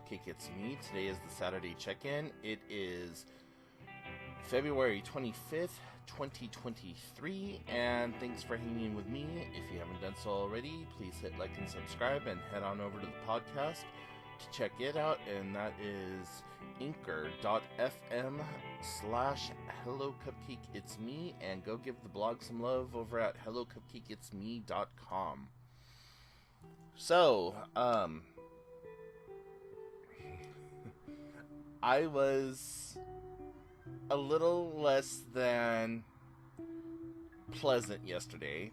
hellocupcakeitsme. Today is the Saturday check-in. It is February 25th, 2023, and thanks for hanging with me. If you haven't done so already, please hit like and subscribe and head on over to the podcast to check it out, and that is anchor.fm/hellocupcakeitsme, and go give the blog some love over at hellocupcakeitsme.com. So, I was a little less than pleasant yesterday.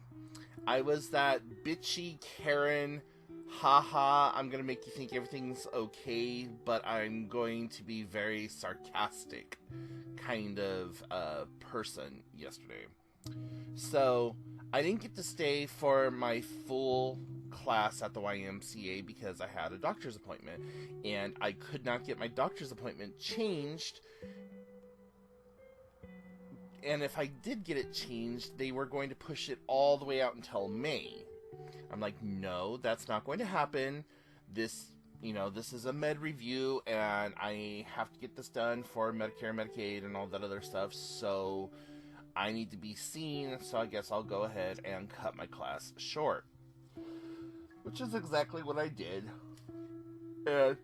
I was that bitchy Karen, haha, I'm gonna make you think everything's okay, but I'm going to be very sarcastic kind of person yesterday. So, I didn't get to stay for my full class at the YMCA because I had a doctor's appointment, and I could not get my doctor's appointment changed. And if I did get it changed, they were going to push it all the way out until May. I'm like, no, that's not going to happen. This is a med review, and I have to get this done for Medicare, Medicaid, and all that other stuff, so I need to be seen, so I guess I'll go ahead and cut my class short. Which is exactly what I did. And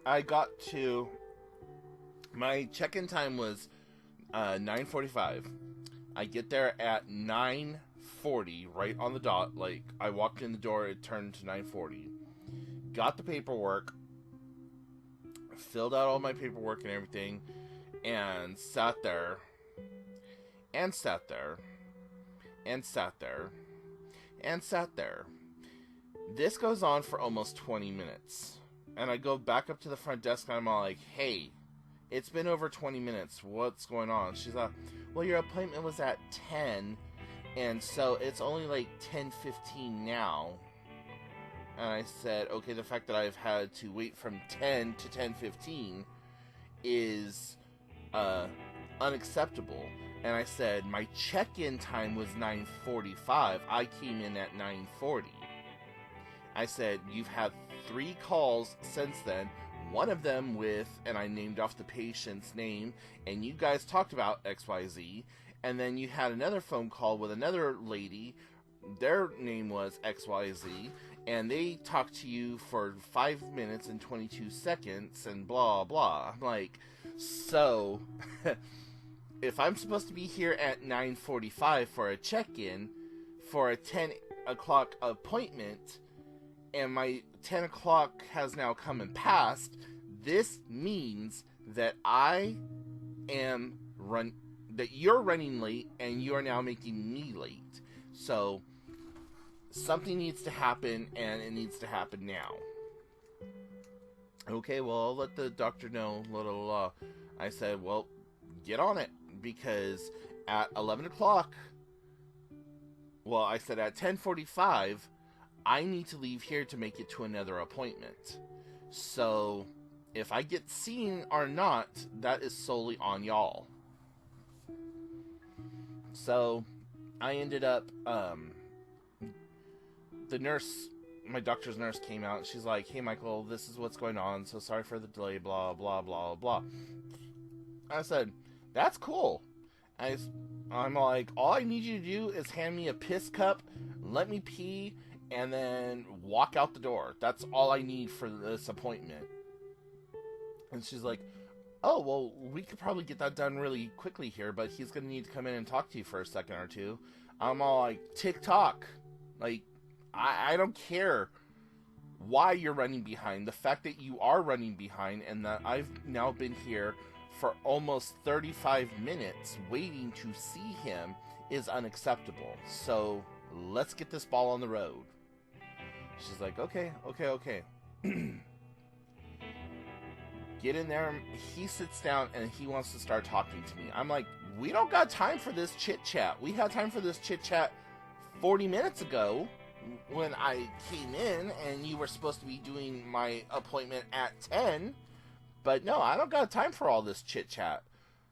I got to... my check-in time was 9:45. I get there at 9:40, right on the dot. Like, I walked in the door, it turned to 9:40. Got the paperwork, filled out all my paperwork and everything, and sat there, and sat there, and sat there, and sat there. This goes on for almost 20 minutes. And I go back up to the front desk and I'm all like, hey, it's been over 20 minutes. What's going on? She's like, well, your appointment was at 10, and so it's only like 10:15 now. And I said, okay, the fact that I've had to wait from 10 to 10:15 is unacceptable. And I said, my check-in time was 9:45. I came in at 9:40. I said, you've had 3 calls since then. One of them with, and I named off the patient's name, and you guys talked about XYZ, and then you had another phone call with another lady, their name was XYZ, and they talked to you for 5 minutes and 22 seconds, and blah, blah. I'm like, so, if I'm supposed to be here at 9:45 for a check-in, for a 10 o'clock appointment, and my 10 o'clock has now come and passed, this means that that you're running late, and you are now making me late. So, something needs to happen, and it needs to happen now. Okay, well, I'll let the doctor know, blah, blah, blah. I said, well, get on it, because at 11 o'clock, well, I said at 10:45, I need to leave here to make it to another appointment. So, if I get seen or not, that is solely on y'all. So, I ended up, the nurse, my doctor's nurse came out, and she's like, hey Michael, this is what's going on, so sorry for the delay, blah, blah, blah, blah. I said, that's cool. I'm like, all I need you to do is hand me a piss cup, let me pee, and then walk out the door. That's all I need for this appointment. And she's like, oh, well, we could probably get that done really quickly here, but he's going to need to come in and talk to you for a second or two. I'm all like, tick-tock. Like, I don't care why you're running behind. The fact that you are running behind and that I've now been here for almost 35 minutes waiting to see him is unacceptable. So, let's get this ball on the road. She's like, okay. Get in there. He sits down and he wants to start talking to me. I'm like, we don't got time for this chit-chat. We had time for this chit-chat 40 minutes ago when I came in and you were supposed to be doing my appointment at 10. But no, I don't got time for all this chit-chat.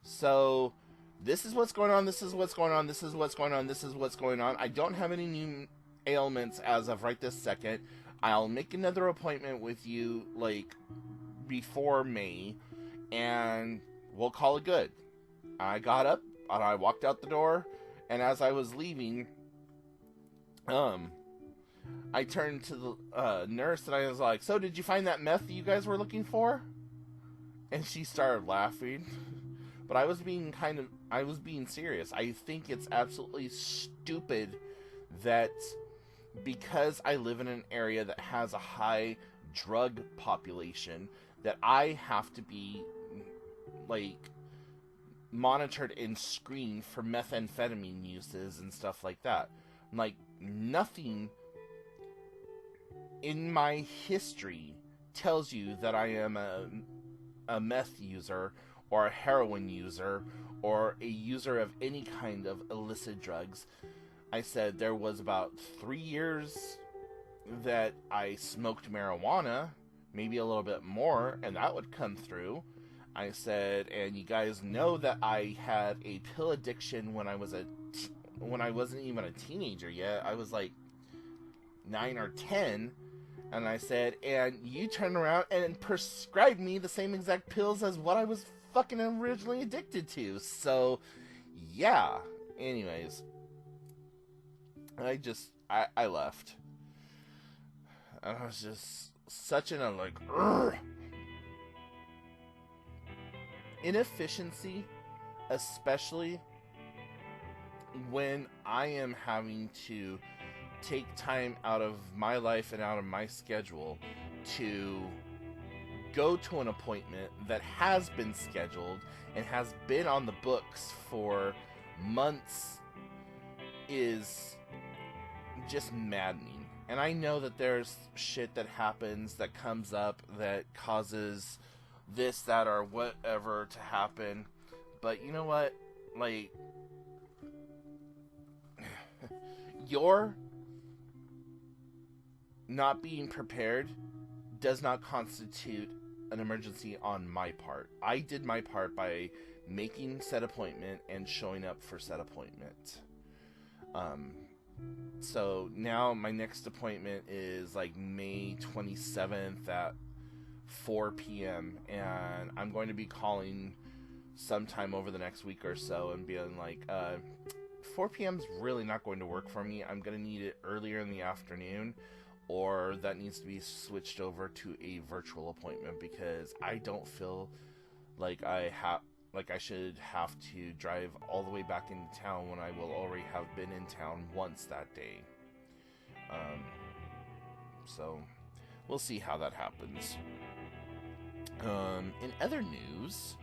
So, this is what's going on, this is what's going on, this is what's going on, this is what's going on. I don't have any new ailments as of right this second. I'll make another appointment with you, like, before May, and we'll call it good. I got up, and I walked out the door, and as I was leaving, I turned to the nurse, and I was like, so did you find that meth that you guys were looking for? And she started laughing. But I was being serious. I think it's absolutely stupid that because I live in an area that has a high drug population, that I have to be, like, monitored and screened for methamphetamine uses and stuff like that. Like, nothing in my history tells you that I am a meth user or a heroin user or a user of any kind of illicit drugs. I said there was about 3 years that I smoked marijuana, maybe a little bit more, and that would come through. I said, and you guys know that I had a pill addiction when I wasn't even a teenager yet. I was like 9 or 10. And I said, and you turned around and prescribed me the same exact pills as what I was fucking originally addicted to. So, yeah. Anyways, I left. I was just such an, like, inefficiency, especially when I am having to take time out of my life and out of my schedule to go to an appointment that has been scheduled and has been on the books for months is just maddening. And I know that there's shit that happens, that comes up, that causes this, that, or whatever to happen. But you know what? Like, your not being prepared does not constitute an emergency on my part. I did my part by making said appointment and showing up for said appointment. So now my next appointment is like May 27th at 4 p.m. and I'm going to be calling sometime over the next week or so and being like, 4 p.m. is really not going to work for me. I'm going to need it earlier in the afternoon, or that needs to be switched over to a virtual appointment because I don't feel like I should have to drive all the way back into town when I will already have been in town once that day. So we'll see how that happens. In other news,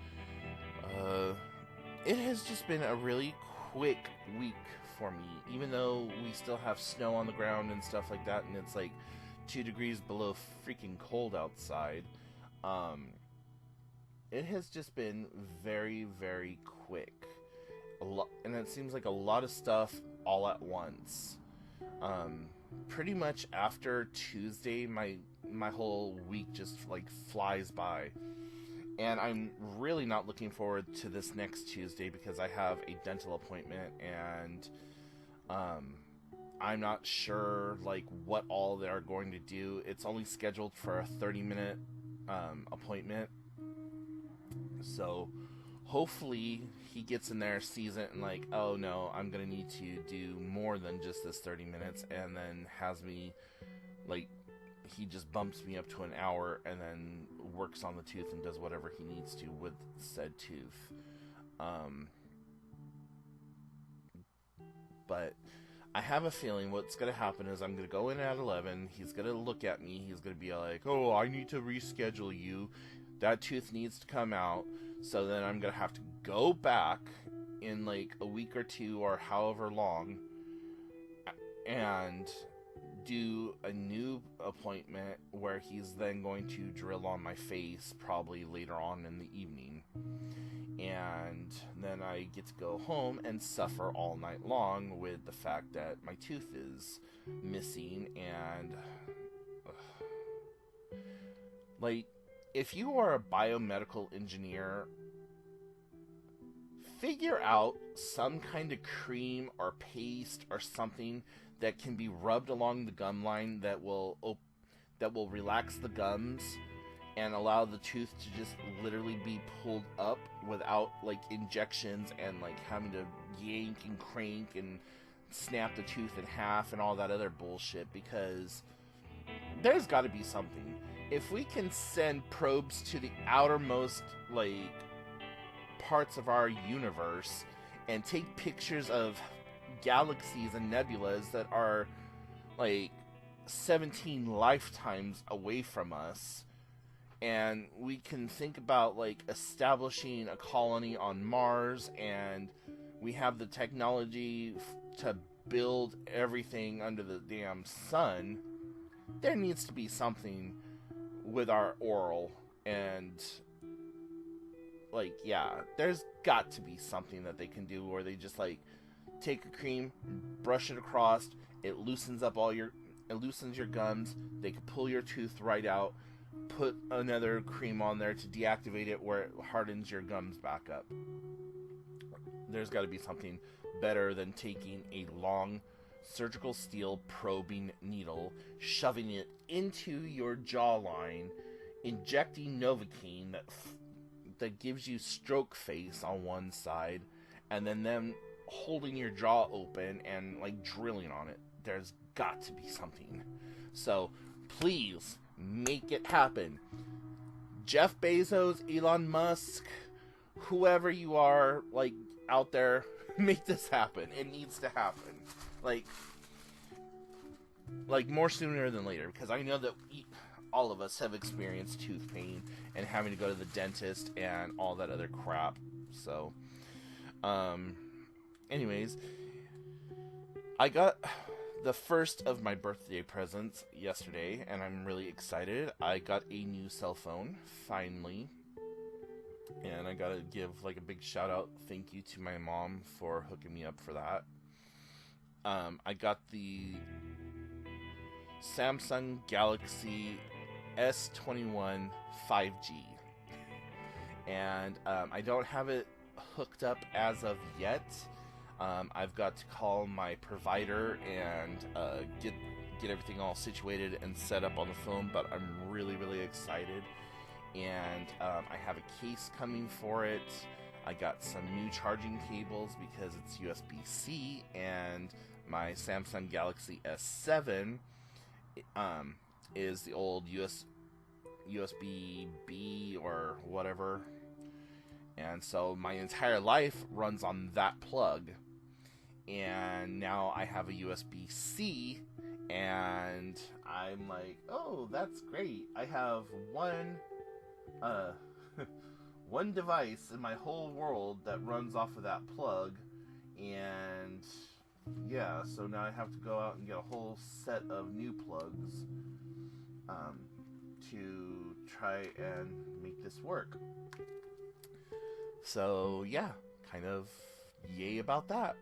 it has just been a really quick week for me, even though we still have snow on the ground and stuff like that, and it's like 2 degrees below freaking cold outside. It has just been very, very quick. And it seems like a lot of stuff all at once. Pretty much after Tuesday, my whole week just like flies by. And I'm really not looking forward to this next Tuesday because I have a dental appointment and I'm not sure like what all they're going to do. It's only scheduled for a 30-minute appointment. So hopefully he gets in there, sees it, and like, oh no, I'm going to need to do more than just this 30 minutes, and then has me, like, he just bumps me up to an hour and then works on the tooth and does whatever he needs to with said tooth. But I have a feeling what's going to happen is I'm going to go in at 11, he's going to look at me, he's going to be like, oh, I need to reschedule you. That tooth needs to come out, so then I'm going to have to go back in like a week or two or however long and do a new appointment where he's then going to drill on my face probably later on in the evening. And then I get to go home and suffer all night long with the fact that my tooth is missing and... like, if you are a biomedical engineer, figure out some kind of cream or paste or something that can be rubbed along the gum line that will that will relax the gums and allow the tooth to just literally be pulled up without like injections and like having to yank and crank and snap the tooth in half and all that other bullshit, because there's got to be something. If we can send probes to the outermost like parts of our universe and take pictures of galaxies and nebulas that are like 17 lifetimes away from us, and we can think about like establishing a colony on Mars, and we have the technology to build everything under the damn sun, there needs to be something with our oral. And like, yeah, there's got to be something that they can do where they just like take a cream, brush it across, it loosens your gums, they can pull your tooth right out, put another cream on there to deactivate it where it hardens your gums back up. There's got to be something better than taking a long surgical steel probing needle, shoving it into your jawline, injecting Novocaine that gives you stroke face on one side, and then them holding your jaw open and like drilling on it. There's got to be something. So please make it happen. Jeff Bezos, Elon Musk, whoever you are, like, out there, make this happen. It needs to happen. Like more sooner than later, because I know that all of us have experienced tooth pain and having to go to the dentist and all that other crap. So, anyways, I got the first of my birthday presents yesterday, and I'm really excited. I got a new cell phone, finally. And I gotta give like a big shout out, thank you to my mom for hooking me up for that. I got the Samsung Galaxy S21 5G. And I don't have it hooked up as of yet. I've got to call my provider and get everything all situated and set up on the phone, but I'm really, really excited. And I have a case coming for it. I got some new charging cables because it's USB-C, and my Samsung Galaxy S7 is the old USB-B or whatever. And so my entire life runs on that plug. And now I have a USB-C, and I'm like, oh, that's great. I have one device in my whole world that runs off of that plug. And yeah, so now I have to go out and get a whole set of new plugs to try and make this work. So yeah, kind of yay about that.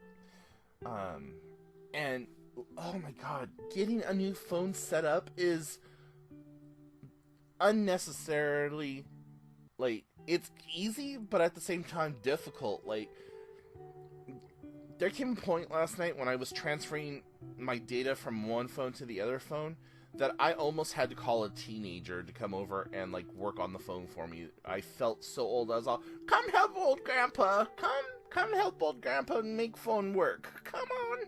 And oh my god, getting a new phone set up is unnecessarily, like, it's easy, but at the same time difficult. Like, there came a point last night when I was transferring my data from one phone to the other phone that I almost had to call a teenager to come over and like work on the phone for me. I felt so old. I was all, come help old grandpa, come help old grandpa make phone work, come on.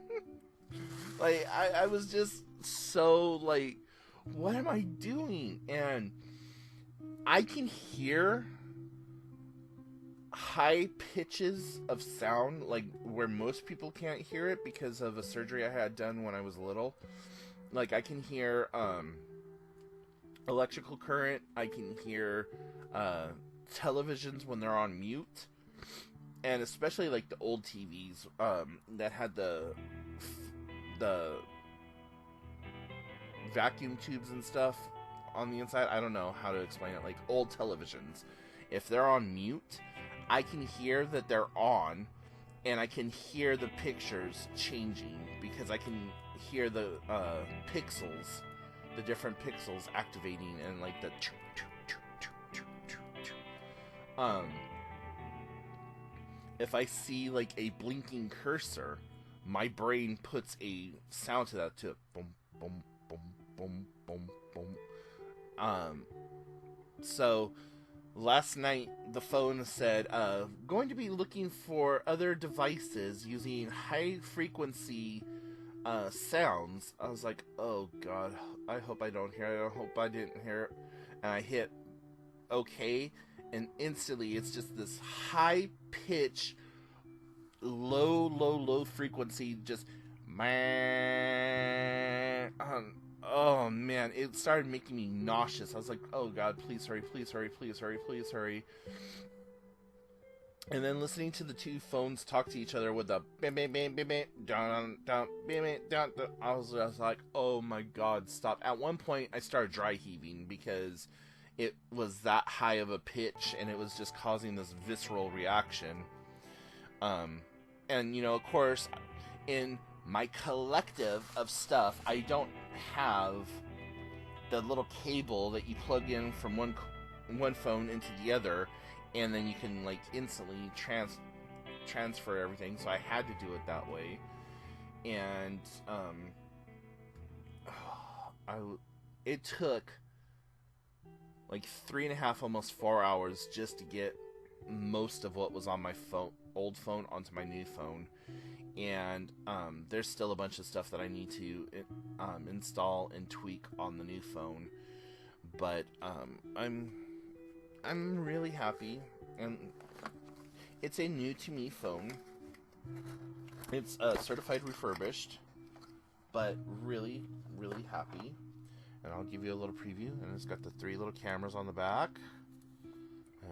Like, I was just so like, what am I doing? And I can hear high pitches of sound, like where most people can't hear it because of a surgery I had done when I was little. Like, I can hear electrical current. I can hear televisions when they're on mute. And especially like the old TVs that had the vacuum tubes and stuff on the inside. I don't know how to explain it. Like old televisions, if they're on mute, I can hear that they're on, and I can hear the pictures changing because I can hear the pixels, the different pixels activating, and like the if I see like a blinking cursor, my brain puts a sound to that, to boom, boom, boom, boom, boom, boom. So last night the phone said, going to be looking for other devices using high frequency sounds. I was like, oh god, I hope I don't hear it. I hope I didn't hear it. And I hit okay, and instantly it's just this high pitch, low frequency, just man. Oh man, it started making me nauseous. I was like, oh god, please hurry, please hurry, please hurry, please hurry. And then listening to the two phones talk to each other with the bam bam bam bam bam down down bam bam down. I was like, oh my god, stop. At one point, I started dry heaving because it was that high of a pitch, and it was just causing this visceral reaction. And of course, in my collective of stuff, I don't have the little cable that you plug in from one phone into the other, and then you can like instantly transfer everything. So I had to do it that way, and it took like 3.5, almost 4 hours just to get most of what was on my old phone onto my new phone. And there's still a bunch of stuff that I need to install and tweak on the new phone, but I'm really happy, and it's a new to me phone. It's certified refurbished, but really happy. And I'll give you a little preview. And it's got the 3 little cameras on the back,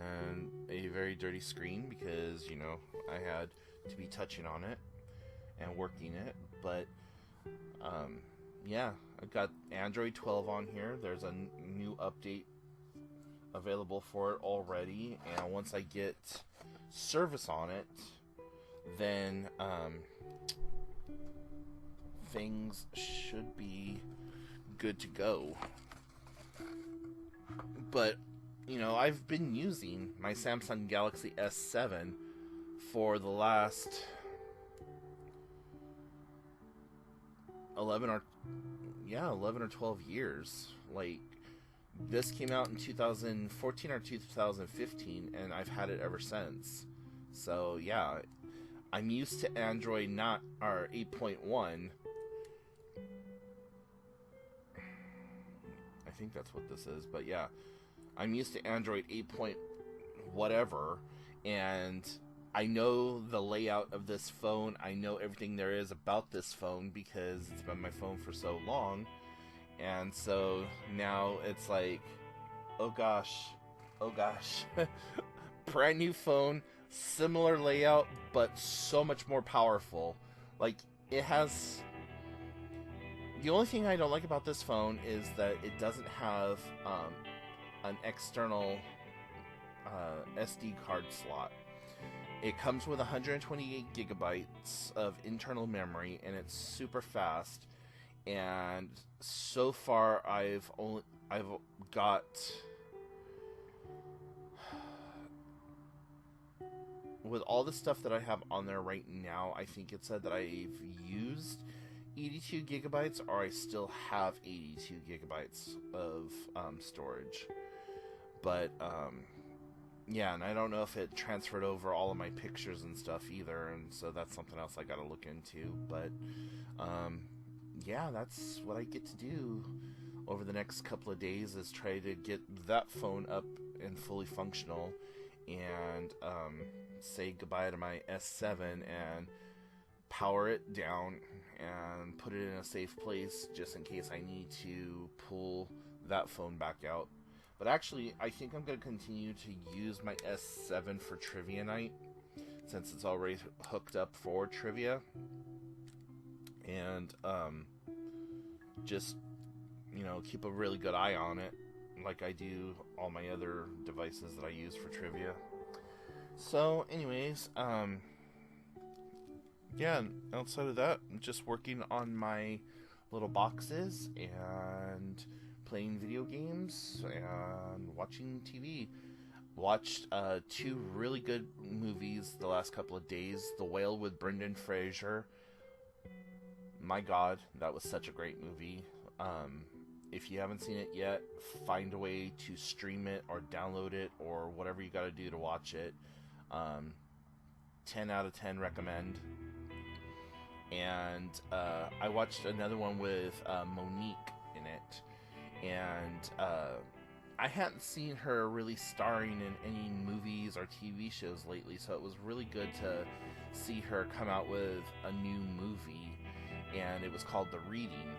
and a very dirty screen because I had to be touching on it and working it. But yeah, I've got Android 12 on here. There's a new update available for it already, and once I get service on it, then things should be good to go. But I've been using my Samsung Galaxy S7 for the last 11 or 12 years. Like, this came out in 2014 or 2015, and I've had it ever since. So yeah, I'm used to Android 8.1. I think that's what this is, but yeah, I'm used to Android 8. Whatever, and I know the layout of this phone. I know everything there is about this phone because it's been my phone for so long. And so now it's like, oh gosh, brand new phone, similar layout, but so much more powerful. Like, it has... The only thing I don't like about this phone is that it doesn't have an external SD card slot. It comes with 128 gigabytes of internal memory, and it's super fast. And so far, I've got with all the stuff that I have on there right now. I think it said that I've used 82 gigabytes, or I still have 82 gigabytes of storage. But yeah, and I don't know if it transferred over all of my pictures and stuff either, and so that's something else I gotta look into. But yeah, that's what I get to do over the next couple of days, is try to get that phone up and fully functional, and say goodbye to my S7 and power it down and put it in a safe place just in case I need to pull that phone back out. But actually, I think I'm going to continue to use my S7 for trivia night, since it's already hooked up for trivia. And just, keep a really good eye on it, like I do all my other devices that I use for trivia. So, anyways, yeah, outside of that, I'm just working on my little boxes and playing video games and watching TV. Watched 2 really good movies the last couple of days. The Whale with Brendan Fraser. My God, that was such a great movie. if you haven't seen it yet, find a way to stream it or download it or whatever you got to do to watch it. 10 out of 10 recommend. And I watched another one with Monique in it, and I hadn't seen her really starring in any movies or TV shows lately, so it was really good to see her come out with a new movie, and it was called The Reading,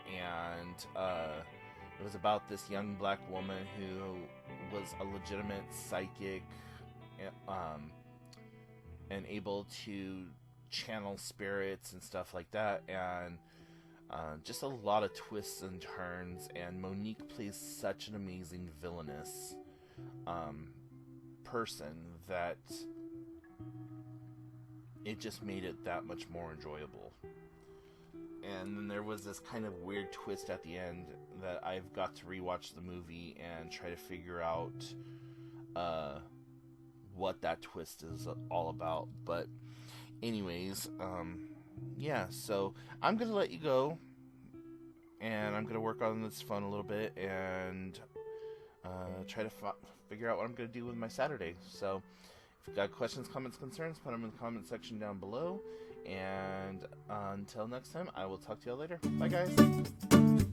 and it was about this young black woman who was a legitimate psychic, and able to channel spirits and stuff like that, and just a lot of twists and turns, and Monique plays such an amazing villainous person that it just made it that much more enjoyable. And then there was this kind of weird twist at the end that I've got to rewatch the movie and try to figure out what that twist is all about. But anyways, yeah, so I'm going to let you go, and I'm going to work on this phone a little bit, and try to figure out what I'm going to do with my Saturday. So if you've got questions, comments, concerns, put them in the comment section down below, and until next time, I will talk to y'all later. Bye, guys.